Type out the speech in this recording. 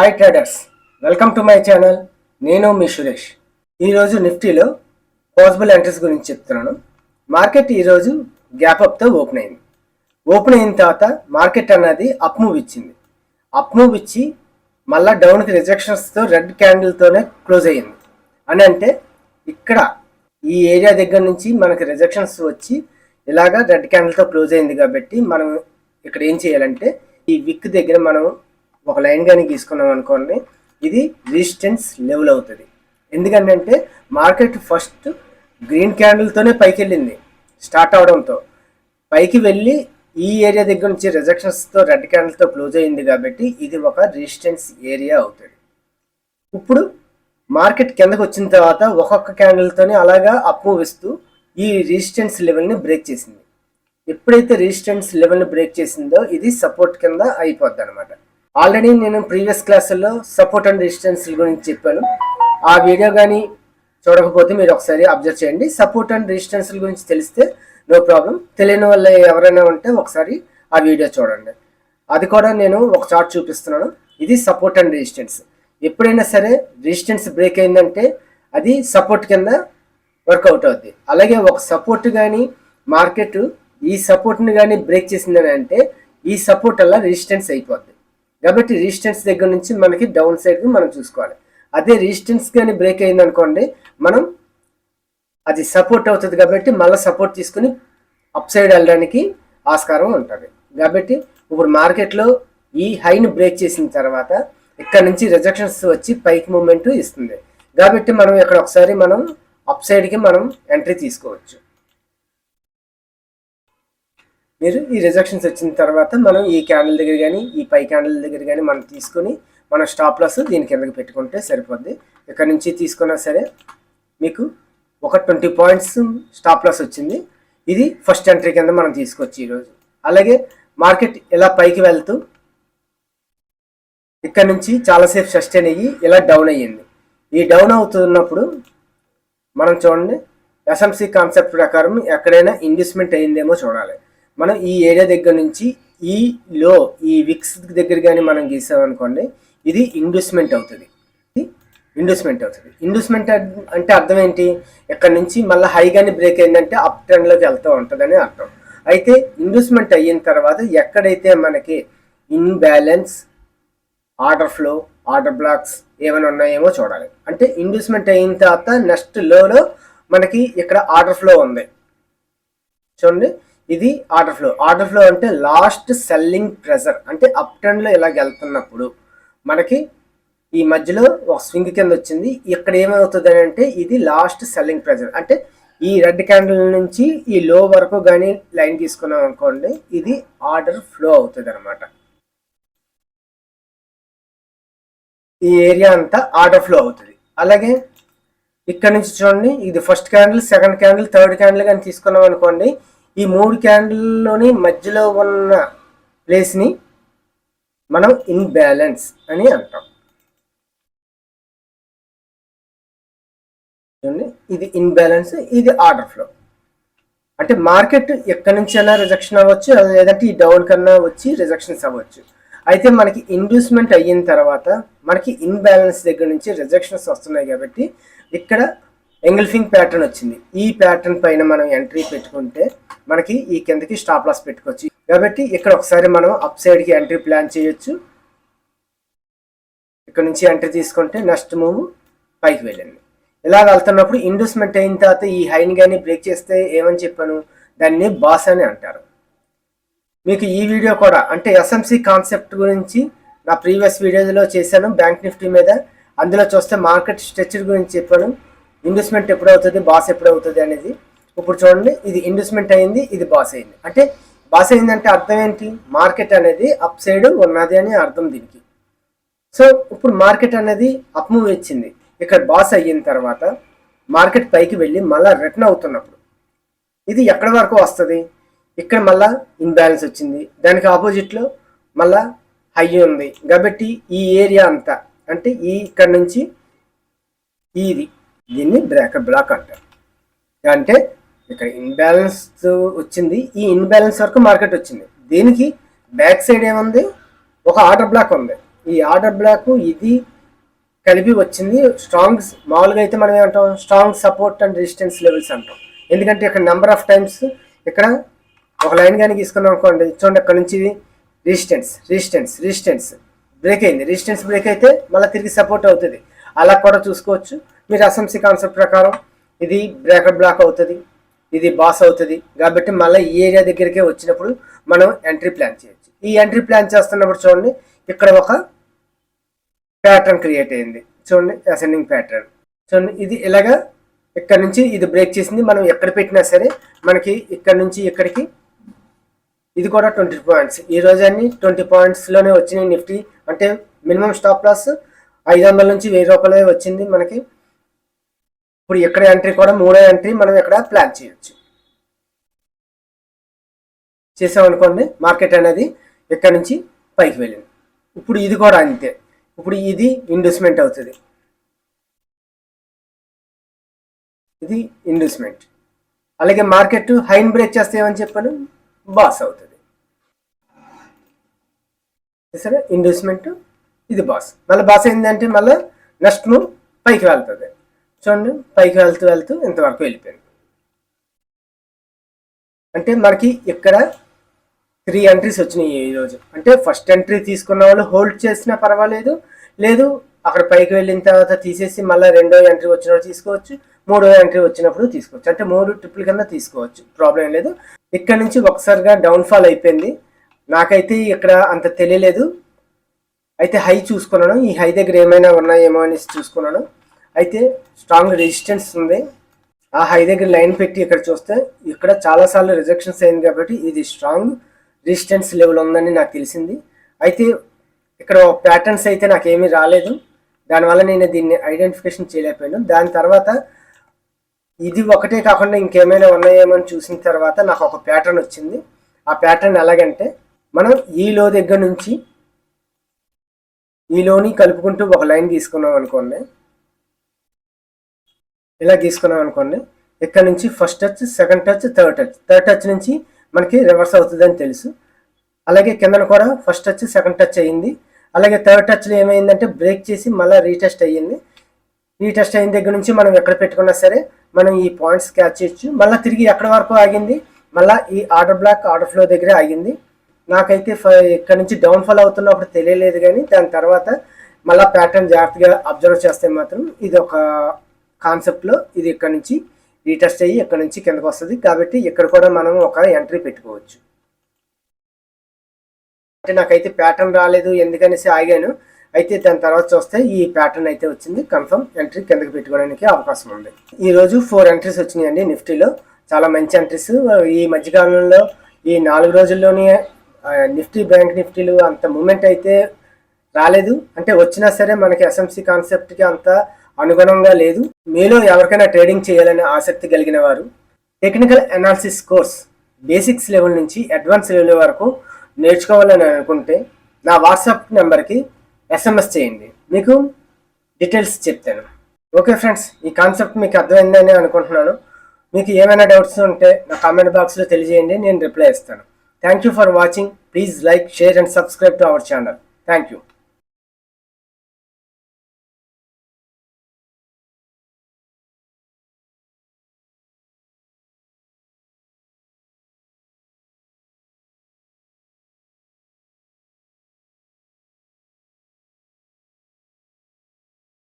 Hi traders, welcome to my channel. నేను మీ సురేష్. ఈరోజు నిఫ్టీలో పాసిబుల్ ఎంట్రీస్ గురించి చెప్తున్నాను. మార్కెట్ ఈరోజు గ్యాప్ అప్తో ఓపెన్ అయింది. ఓపెన్ అయిన తర్వాత మార్కెట్ అన్నది అప్ మూవ్ ఇచ్చింది. అప్ మూవ్ ఇచ్చి మళ్ళీ డౌన్కి రిజెక్షన్స్తో రెడ్ క్యాండిల్తోనే క్లోజ్ అయ్యింది. అని అంటే ఇక్కడ ఈ ఏరియా దగ్గర నుంచి మనకి రిజెక్షన్స్ వచ్చి ఇలాగా రెడ్ క్యాండిల్తో క్లోజ్ అయింది. కాబట్టి మనం ఇక్కడ ఏం చేయాలంటే ఈ విక్ దగ్గర మనం ఒక లైన్ కానీ గీసుకున్నాం అనుకోండి, ఇది రెసిస్టెన్స్ లెవెల్ అవుతుంది. ఎందుకంటే మార్కెట్ ఫస్ట్ గ్రీన్ క్యాండిల్తోనే పైకి వెళ్ళింది. స్టార్ట్ అవడంతో పైకి వెళ్ళి ఈ ఏరియా దగ్గర నుంచి రిజెక్షన్స్తో రెడ్ క్యాండిల్తో క్లోజ్ అయింది. కాబట్టి ఇది ఒక రెసిస్టెన్స్ ఏరియా అవుతుంది. ఇప్పుడు మార్కెట్ కిందకు వచ్చిన తర్వాత ఒక్కొక్క క్యాండిల్తోనే అలాగా అప్ మూవ్ ఇస్తూ ఈ రెసిస్టెన్స్ లెవెల్ని బ్రేక్ చేసింది. ఎప్పుడైతే రెసిస్టెన్స్ లెవెల్ని బ్రేక్ చేసిందో ఇది సపోర్ట్ కింద అయిపోద్ది అనమాట. ఆల్రెడీ నేను ప్రీవియస్ క్లాసుల్లో సపోర్ట్ అండ్ రెసిస్టెన్స్ గురించి చెప్పాను. ఆ వీడియో కానీ చూడకపోతే మీరు ఒకసారి అబ్జర్వ్ చేయండి. సపోర్ట్ అండ్ రెసిస్టెన్స్ గురించి తెలిస్తే నో ప్రాబ్లం, తెలియని వాళ్ళు ఎవరైనా ఉంటే ఒకసారి ఆ వీడియో చూడండి. అది కూడా నేను ఒక చార్ట్ చూపిస్తున్నాను. ఇది సపోర్ట్ అండ్ రెసిస్టెన్స్. ఎప్పుడైనా సరే రెసిస్టెన్స్ బ్రేక్ అయిందంటే అది సపోర్ట్ కింద వర్కౌట్ అవుద్ది. అలాగే ఒక సపోర్ట్ కానీ మార్కెట్ ఈ సపోర్ట్ని కానీ బ్రేక్ చేసిందని అంటే ఈ సపోర్ట్ అలా రెసిస్టెన్స్ అయిపోద్ది. కాబట్టి రెసిస్టెన్స్ దగ్గర నుంచి మనకి డౌన్ సైడ్కి మనం చూసుకోవాలి. అదే రెసిస్టెన్స్ కానీ బ్రేక్ అయింది అనుకోండి, మనం అది సపోర్ట్ అవుతుంది. కాబట్టి మళ్ళీ సపోర్ట్ తీసుకుని అప్ సైడ్ వెళ్ళడానికి ఆస్కారం ఉంటుంది. కాబట్టి ఇప్పుడు మార్కెట్లో ఈ హైని బ్రేక్ చేసిన తర్వాత ఇక్కడ నుంచి రిజెక్షన్స్ వచ్చి పైకి మూమెంట్ ఇస్తుంది. కాబట్టి మనం ఇక్కడ ఒకసారి మనం అప్ సైడ్కి మనం ఎంట్రీ తీసుకోవచ్చు. మీరు ఈ రిజెక్షన్స్ వచ్చిన తర్వాత మనం ఈ క్యాండిల్ దగ్గర కానీ ఈ పై క్యాండిల్ దగ్గర కానీ మనం తీసుకొని మన స్టాప్ లాస్ దీని కిందకి పెట్టుకుంటే సరిపోద్ది. ఇక్కడ నుంచి తీసుకున్నా సరే మీకు ఒక 20 పాయింట్స్ స్టాప్ లాస్ వచ్చింది. ఇది ఫస్ట్ ఎంట్రీ కింద మనం తీసుకోవచ్చు ఈరోజు. అలాగే మార్కెట్ ఇలా పైకి వెళ్తూ ఇక్కడ నుంచి చాలాసేపు సస్టైన్ అయ్యి ఇలా డౌన్ అయ్యింది. ఈ డౌన్ అవుతున్నప్పుడు మనం చూడండి, ఎస్ఎంసి కాన్సెప్ట్ ప్రకారం ఎక్కడైనా ఇన్వెస్ట్మెంట్ అయ్యిందేమో చూడాలి. మనం ఈ ఏరియా దగ్గర నుంచి ఈ లో ఈ విక్స్ దగ్గర కానీ మనం గీసామనుకోండి, ఇది ఇన్వెస్ట్మెంట్ అవుతుంది. ఇన్వెస్ట్మెంట్ అంటే అర్థం ఏంటి? ఇక్కడ నుంచి మళ్ళీ హై కానీ బ్రేక్ అయిందంటే అప్ ట్రెండ్లోకి వెళ్తూ ఉంటుందని అర్థం. అయితే ఇన్వెస్ట్మెంట్ అయిన తర్వాత ఎక్కడైతే మనకి imbalance, order flow, order blocks ఏమైనా ఉన్నాయేమో చూడాలి. అంటే ఇన్వెస్ట్మెంట్ అయిన తర్వాత నెక్స్ట్ లోలో మనకి ఇక్కడ ఆర్డర్ ఫ్లో ఉంది చూడండి. ఇది ఆర్డర్ ఫ్లో. ఆర్డర్ ఫ్లో అంటే లాస్ట్ సెల్లింగ్ ప్రెజర్. అంటే అప్ ట్రెండ్లో ఇలాగ వెళ్తున్నప్పుడు మనకి ఈ మధ్యలో ఒక స్వింగ్ కింద వచ్చింది. ఇక్కడ ఏమవుతుంది అంటే ఇది లాస్ట్ సెల్లింగ్ ప్రెజర్. అంటే ఈ రెడ్ క్యాండిల్ నుంచి ఈ లో వరకు కానీ లైన్ తీసుకున్నాం అనుకోండి, ఇది ఆర్డర్ ఫ్లో అవుతుంది అనమాట. ఈ ఏరియా అంతా ఆర్డర్ ఫ్లో అవుతుంది. అలాగే ఇక్కడ నుంచి చూడండి, ఇది first candle, second candle, third candle కానీ తీసుకున్నాం అనుకోండి, ఈ 3 క్యాండిల్లోని మధ్యలో ఉన్న ప్లేస్ని మనం ఇన్బ్యాలెన్స్ అని అంటాం. ఇది ఇన్బ్యాలెన్స్, ఇది ఆర్డర్ ఫ్లో. అంటే మార్కెట్ ఎక్కడి నుంచి అయినా రిజెక్షన్ అవ్వచ్చు, లేదంటే ఈ డౌన్ కన్నా వచ్చి రిజెక్షన్స్ అవ్వచ్చు. అయితే మనకి ఇన్వెస్ట్మెంట్ అయిన తర్వాత మనకి ఇన్బ్యాలెన్స్ దగ్గర నుంచి రిజెక్షన్స్ వస్తున్నాయి. కాబట్టి ఇక్కడ ఎంగల్ఫింగ్ ప్యాటర్న్ వచ్చింది. ఈ ప్యాటర్న్ పైన మనం ఎంట్రీ పెట్టుకుంటే మనకి ఈ కిందకి స్టాప్ లాస్ పెట్టుకోవచ్చు. కాబట్టి ఇక్కడ ఒకసారి మనం అప్ సైడ్కి ఎంట్రీ ప్లాన్ చేయొచ్చు. ఇక్కడ నుంచి ఎంట్రీ తీసుకుంటే నెక్స్ట్ మూవ్ పైకి వెళ్ళండి. ఇలా వెళ్తున్నప్పుడు ఇన్వెస్ట్మెంట్ అయిన తర్వాత ఈ హైని కానీ బ్రేక్ చేస్తే ఏమని చెప్పాను, దాన్ని బాస్ అని అంటారు. మీకు ఈ వీడియో కూడా అంటే ఎస్ఎంసి కాన్సెప్ట్ గురించి నా ప్రీవియస్ వీడియోలో చేశాను బ్యాంక్ నిఫ్టీ మీద. అందులో చూస్తే మార్కెట్ స్ట్రక్చర్ గురించి చెప్పాను. ఇన్వెస్ట్మెంట్ ఎప్పుడు అవుతుంది, బాస్ ఎప్పుడు అవుతుంది అనేది. ఇప్పుడు చూడండి, ఇది ఇన్వెస్ట్మెంట్ అయింది, ఇది బాస్ అయింది. అంటే బాస్ అయిందంటే అర్థం ఏంటి? మార్కెట్ అనేది అప్ సైడ్ ఉన్నది అని అర్థం దీనికి. సో ఇప్పుడు మార్కెట్ అనేది అప్ మూవ్ ఇచ్చింది. ఇక్కడ బాస్ అయిన తర్వాత మార్కెట్ పైకి వెళ్ళి మళ్ళీ రిటర్న్ అవుతున్నప్పుడు ఇది ఎక్కడి వరకు వస్తుంది? ఇక్కడ మళ్ళీ ఇన్బ్యాలెన్స్ వచ్చింది, దానికి ఆపోజిట్లో మళ్ళీ హై ఉంది. కాబట్టి ఈ ఏరియా అంతా అంటే ఈ ఇక్కడ నుంచి దీన్ని బ్రేకర్ బ్లాక్ అంటారు. అంటే ఇక్కడ ఇన్బ్యాలెన్స్ వచ్చింది, ఈ ఇన్బ్యాలెన్స్ వరకు మార్కెట్ వచ్చింది. దీనికి బ్యాక్ సైడ్ ఏముంది? ఒక ఆర్డర్ బ్లాక్ ఉంది. ఈ ఆర్డర్ బ్లాక్ ఇది కలిపి వచ్చింది స్ట్రాంగ్. మామూలుగా అయితే మనం ఏమంటాం, strong support and resistance levels అంటాం. ఎందుకంటే ఇక్కడ నెంబర్ ఆఫ్ టైమ్స్ ఇక్కడ ఒక లైన్ కానీ తీసుకున్నాం అనుకోండి, చూడండి అక్కడ నుంచి రెసిస్టెన్స్ రెసిస్టెన్స్ రెసిస్టెన్స్ బ్రేక్ అయింది. రెసిస్టెన్స్ బ్రేక్ అయితే మళ్ళీ తిరిగి సపోర్ట్ అవుతుంది. అలా కూడా చూసుకోవచ్చు. మీరు అసెంబ్సీ కాన్సెప్ట్ ప్రకారం ఇది బ్రేకర్ బ్లాక్ అవుతుంది, ఇది బాస్ అవుతుంది. కాబట్టి మళ్ళీ ఈ ఏరియా దగ్గరికే వచ్చినప్పుడు మనం ఎంట్రీ ప్లాన్ చేయొచ్చు. ఈ ఎంట్రీ ప్లాన్ చేస్తున్నప్పుడు చూడండి ఇక్కడ ఒక ప్యాటర్న్ క్రియేట్ అయింది. చూడండి అసెండింగ్ ప్యాటర్న్. చూడండి ఇది ఇలాగా ఇక్కడ నుంచి ఇది బ్రేక్ చేసింది. మనం ఎక్కడ పెట్టినా సరే మనకి ఇక్కడ నుంచి ఇక్కడికి ఇది కూడా 20 పాయింట్స్. ఈ రోజు అన్ని 20 పాయింట్స్లోనే వచ్చినాయి నిఫ్టీ. అంటే మినిమం స్టాప్ లాస్ 500 నుంచి 1000 రూపాయలే వచ్చింది మనకి. ఇప్పుడు ఇక్కడ ఎంట్రీ కూడా మూడో ఎంట్రీ మనం ఇక్కడ ప్లాన్ చేయొచ్చు. చేసామనుకోండి మార్కెట్ అనేది ఇక్కడ నుంచి పైకి వెళ్ళింది. ఇప్పుడు ఇది కూడా అంతే. ఇప్పుడు ఇది ఇండ్యూస్మెంట్ అవుతుంది, ఇది ఇండ్యూస్మెంట్. అలాగే మార్కెట్ హైన్ బ్రేక్ చేస్తే ఏమని చెప్పాను, బాస్ అవుతుంది. సరే ఇండ్యూస్మెంట్, ఇది బాస్. మళ్ళీ బాస్ ఏంటంటే మళ్ళీ నెక్స్ట్ మూవ్ పైకి వెళ్తుంది. చూడండి పైకి వెళ్తూ వెళ్తూ ఇంతవరకు వెళ్ళిపోయింది. అంటే మనకి ఇక్కడ 3 ఎంట్రీస్ వచ్చినాయి ఈరోజు. అంటే ఫస్ట్ ఎంట్రీ తీసుకున్న వాళ్ళు హోల్డ్ చేసినా పర్వాలేదు, లేదు అక్కడ పైకి వెళ్ళిన తర్వాత తీసేసి మళ్ళీ రెండో ఎంట్రీ వచ్చినప్పుడు తీసుకోవచ్చు, మూడో ఎంట్రీ వచ్చినప్పుడు తీసుకోవచ్చు. అంటే 3 ట్రిపుల్ కింద తీసుకోవచ్చు, ప్రాబ్లం లేదు. ఇక్కడ నుంచి ఒకసారిగా డౌన్ఫాల్ అయిపోయింది. నాకైతే ఇక్కడ అంత తెలియలేదు. అయితే హై చూసుకున్నాను, ఈ హై దగ్గర ఏమైనా ఉన్నాయేమో అనేసి చూసుకున్నాను. అయితే స్ట్రాంగ్ రెసిస్టెన్స్ ఉంది. ఆ హై దగ్గర లైన్ పెట్టి ఇక్కడ చూస్తే ఇక్కడ చాలాసార్లు రిజెక్షన్స్ అయింది. కాబట్టి ఇది స్ట్రాంగ్ రెసిస్టెన్స్ లెవెల్ ఉందని నాకు తెలిసింది. అయితే ఇక్కడ ప్యాటర్న్స్ అయితే నాకేమీ రాలేదు, దానివల్ల నేను దీన్ని ఐడెంటిఫికేషన్ చేయలేకపోయాను. దాని తర్వాత ఇది ఒకటే కాకుండా ఇంకేమైనా ఉన్నాయేమో అని చూసిన తర్వాత నాకు ఒక ప్యాటర్న్ వచ్చింది. ఆ ప్యాటర్న్ ఎలాగంటే, మనం ఈ లో దగ్గర నుంచి ఈ లోని కలుపుకుంటూ ఒక లైన్ తీసుకున్నాం అనుకోండి, ఇలా తీసుకున్నాం అనుకోండి. ఇక్కడ నుంచి first touch, second touch, third touch నుంచి మనకి రివర్స్ అవుతుందని తెలుసు. అలాగే కిందన కూడా ఫస్ట్ టచ్, సెకండ్ టచ్ అయ్యింది. అలాగే థర్డ్ టచ్లో ఏమైందంటే బ్రేక్ చేసి మళ్ళీ రీటెస్ట్ అయ్యింది. రీటెస్ట్ అయిన దగ్గర నుంచి మనం ఎక్కడ పెట్టుకున్నా సరే మనం ఈ పాయింట్స్ క్యాచ్ చేయొచ్చు. మళ్ళీ తిరిగి ఎక్కడ వరకు ఆగింది, మళ్ళీ ఈ ఆర్డర్ బ్లాక్ ఆర్డర్ ఫ్లో దగ్గరే ఆగింది. నాకైతే ఇక్కడ నుంచి డౌన్ఫాల్ అవుతున్నప్పుడు తెలియలేదు, కానీ దాని తర్వాత మళ్ళీ ప్యాటర్న్ జాగ్రత్తగా అబ్జర్వ్ చేస్తే మాత్రం ఇది ఒక కాన్సెప్ట్లో ఇది ఇక్కడ నుంచి రీటెస్ట్ అయ్యి ఇక్కడ నుంచి కిందకు వస్తుంది. కాబట్టి ఇక్కడ కూడా మనం ఒక ఎంట్రీ పెట్టుకోవచ్చు. అంటే నాకైతే ప్యాటర్న్ రాలేదు ఎందుకనేసి ఆగాను. అయితే దాని తర్వాత చూస్తే ఈ ప్యాటర్న్ అయితే వచ్చింది. కన్ఫర్మ్ ఎంట్రీ కిందకి పెట్టుకోవడానికి అవకాశం ఉంది. ఈరోజు 4 ఎంట్రీస్ వచ్చినాయండి నిఫ్టీలో, చాలా మంచి ఎంట్రీస్. ఈ మధ్యకాలంలో ఈ 4 రోజుల్లోనే నిఫ్టీ, బ్యాంక్ నిఫ్టీలు అంత మూమెంట్ అయితే రాలేదు. అంటే వచ్చినా సరే మనకి ఎస్ఎంసీ కాన్సెప్ట్కి అంత అనుగుణంగా లేదు. మీలో ఎవరికైనా ట్రేడింగ్ చేయాలనే ఆసక్తి కలిగిన వారు technical analysis course basics level నుంచి అడ్వాన్స్ లెవెల్ వరకు నేర్చుకోవాలని అనుకుంటే నా వాట్సాప్ నెంబర్కి ఎస్ఎంఎస్ చేయండి, మీకు డీటెయిల్స్ చెప్తాను. ఓకే ఫ్రెండ్స్, ఈ కాన్సెప్ట్ మీకు అర్థమైందని అనుకుంటున్నాను. మీకు ఏమైనా డౌట్స్ ఉంటే నా కామెంట్ బాక్స్లో తెలియజేయండి, నేను రిప్లై ఇస్తాను. Thank you for watching. Please like, share and subscribe to our channel. Thank you.